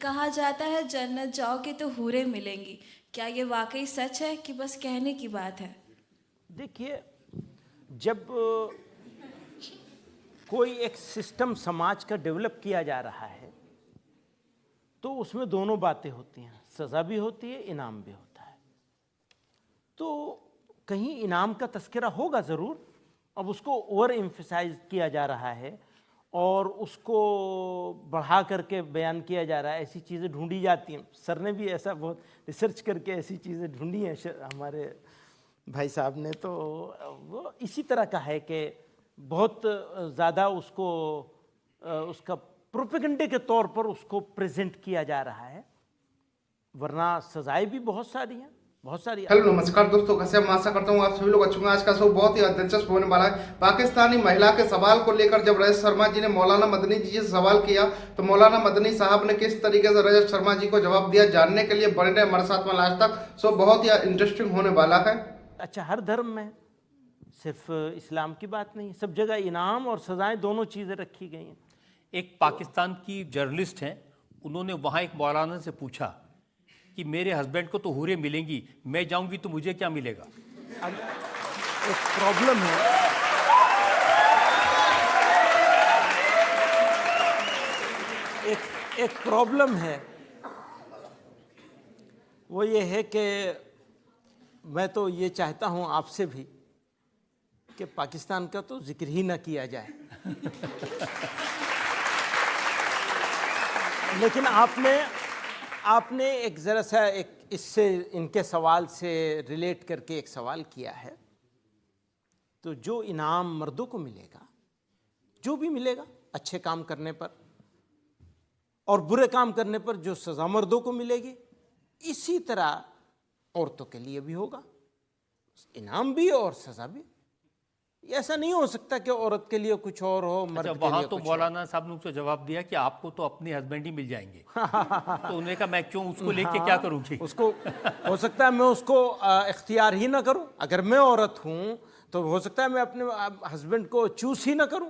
कहा जाता है जन्नत जाओगे तो हूरें मिलेंगी। क्या ये वाकई सच है कि बस कहने की बात है? देखिए, जब कोई एक सिस्टम समाज का डेवलप किया जा रहा है तो उसमें दोनों बातें होती हैं, सज़ा भी होती है, इनाम भी होता है। तो कहीं इनाम का तस्करा होगा ज़रूर, अब उसको ओवर एम्फसाइज किया जा रहा है और उसको बढ़ा करके बयान किया जा रहा है, ऐसी चीज़ें ढूंढी जाती हैं। सर ने भी ऐसा बहुत रिसर्च करके ऐसी चीज़ें ढूंढी हैं हमारे भाई साहब ने, तो वो इसी तरह का है कि बहुत ज़्यादा उसको उसका प्रोपेगेंडे के तौर पर उसको प्रेजेंट किया जा रहा है, वरना सजाएं भी बहुत सारी हैं, बहुत सारी। हेलो नमस्कार दोस्तों, कैसे मैं आशा करता हूँ आप सभी लोग अच्छे होंगे। आज का शो बहुत ही दिलचस्प होने वाला है। पाकिस्तानी महिला के सवाल को लेकर जब रजत शर्मा जी ने मौलाना मदनी जी से सवाल किया तो मौलाना मदनी साहब ने किस तरीके से रजत शर्मा जी को जवाब दिया, जानने के लिए बने रहे हमारे साथ में लास्ट तक। शो बहुत ही इंटरेस्टिंग होने वाला है। अच्छा, हर धर्म में, सिर्फ इस्लाम की बात नहीं, सब जगह इनाम और सजाएं दोनों चीज़ें रखी गई हैं। एक पाकिस्तान की जर्नलिस्ट हैं, उन्होंने वहाँ एक मौलाना से पूछा कि मेरे हस्बैंड को तो हूरें मिलेंगी, मैं जाऊंगी तो मुझे क्या मिलेगा? अब एक प्रॉब्लम है, एक प्रॉब्लम है, वो ये है कि मैं तो ये चाहता हूँ आपसे भी कि पाकिस्तान का तो जिक्र ही ना किया जाए। लेकिन आपने एक ज़रा सा एक इससे इनके सवाल से रिलेट करके एक सवाल किया है। तो जो इनाम मर्दों को मिलेगा, जो भी मिलेगा अच्छे काम करने पर और बुरे काम करने पर जो सज़ा मर्दों को मिलेगी, इसी तरह औरतों के लिए भी होगा, इनाम भी और सज़ा भी। ऐसा नहीं हो सकता कि औरत के लिए कुछ और हो, मर्द के लिए वहाँ तो कुछ मौलाना साहब ने उसको जवाब दिया कि आपको तो अपने हस्बैंड ही मिल जाएंगे। तो उन्होंने कहा मैं क्यों उसको लेके क्या करूँगी? उसको हो सकता है मैं उसको इख्तियार ही ना करूं। अगर मैं औरत हूं तो हो सकता है मैं अपने हस्बैंड को चूज ही ना करूं।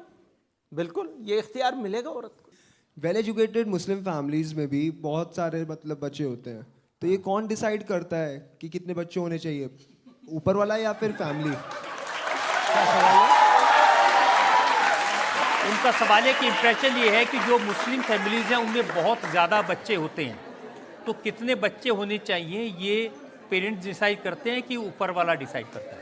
बिल्कुल, ये इख्तियार मिलेगा औरत को। वेल एजुकेटेड मुस्लिम फैमिलीज में भी बहुत सारे मतलब बच्चे होते हैं, तो ये कौन डिसाइड करता है कि कितने बच्चे होने चाहिए, ऊपर वाला या फिर फैमिली? उनका सवाल है कि इम्प्रेशन ये है कि जो मुस्लिम फैमिलीज हैं उनमें बहुत ज़्यादा बच्चे होते हैं, तो कितने बच्चे होने चाहिए ये पेरेंट्स डिसाइड करते हैं कि ऊपर वाला डिसाइड करता है?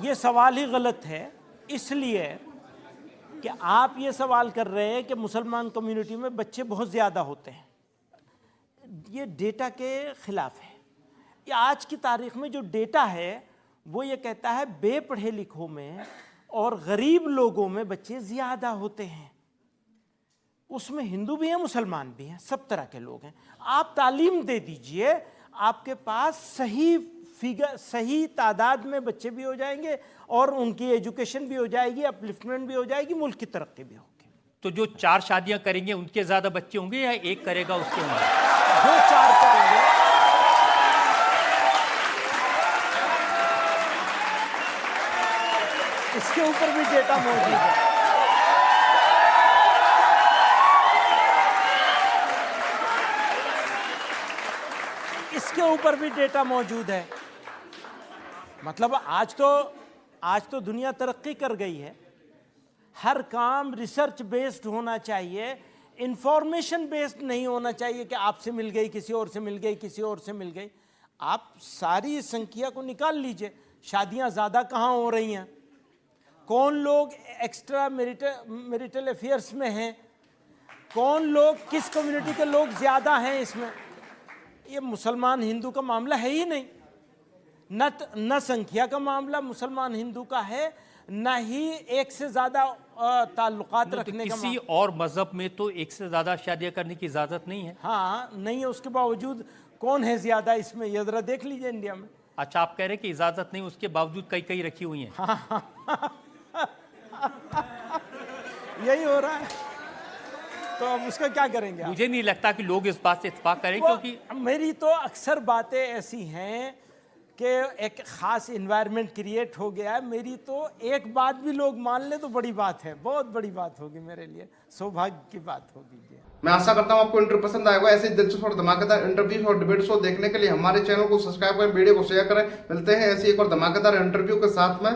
ये सवाल ही गलत है, इसलिए कि आप ये सवाल कर रहे हैं कि मुसलमान कम्युनिटी में बच्चे बहुत ज़्यादा होते हैं। ये डेटा के खिलाफ है। ये आज की तारीख में जो डेटा है वो ये कहता है बेपढ़े लिखों में और गरीब लोगों में बच्चे ज़्यादा होते हैं। उसमें हिंदू भी हैं, मुसलमान भी हैं, सब तरह के लोग हैं। आप तालीम दे दीजिए, आपके पास सही फिगर, सही तादाद में बच्चे भी हो जाएंगे और उनकी एजुकेशन भी हो जाएगी, अपलिफ्टमेंट भी हो जाएगी, मुल्क की तरक्की भी होगी। तो जो 4 शादियां करेंगे उनके ज़्यादा बच्चे होंगे या एक करेगा उसके होंगे? जो 4 करेंगे, इसके ऊपर भी डेटा मौजूद है। इसके ऊपर भी डेटा मौजूद है। मतलब आज तो दुनिया तरक्की कर गई है। हर काम रिसर्च बेस्ड होना चाहिए, इंफॉर्मेशन बेस्ड नहीं होना चाहिए कि आपसे मिल गई, किसी और से मिल गई, किसी और से मिल गई। आप सारी संख्या को निकाल लीजिए, शादियां ज़्यादा कहाँ हो रही हैं, कौन लोग एक्स्ट्रा मैरिटल अफेयर्स में हैं, कौन लोग, किस कम्युनिटी के लोग ज़्यादा हैं इसमें। ये मुसलमान हिंदू का मामला है ही नहीं। न संख्या का मामला मुसलमान हिंदू का है, न ही एक से ज़्यादा ताल्लुकात रखने का। किसी और मजहब में तो एक से ज़्यादा शादियां करने की इजाज़त नहीं है। हाँ, नहीं है, उसके बावजूद कौन है ज़्यादा इसमें, ये ज़रा देख लीजिए इंडिया में। अच्छा, आप कह रहे हैं कि इजाज़त नहीं, उसके बावजूद कई रखी हुई हैं। यही हो रहा है, तो अब उसका क्या करेंगे? मुझे नहीं लगता कि लोग इस बात से इत्तेफाक करें, क्योंकि मेरी तो अक्सर बातें ऐसी हैं कि एक ख़ास इन्वायरमेंट क्रिएट हो गया है। मेरी तो एक बात भी लोग मान ले तो बड़ी बात है, बहुत बड़ी बात होगी मेरे लिए, सौभाग्य की बात होगी ये। मैं आशा करता हूँ आपको इंटरव्यू पसंद आएगा। ऐसे दिलचस्प और धमाकेदार इंटरव्यू और डिबेट शो देखने के लिए हमारे चैनल को सब्सक्राइब करें, वीडियो को शेयर करें। मिलते हैं ऐसी एक और धमाकेदार इंटरव्यू के साथ में।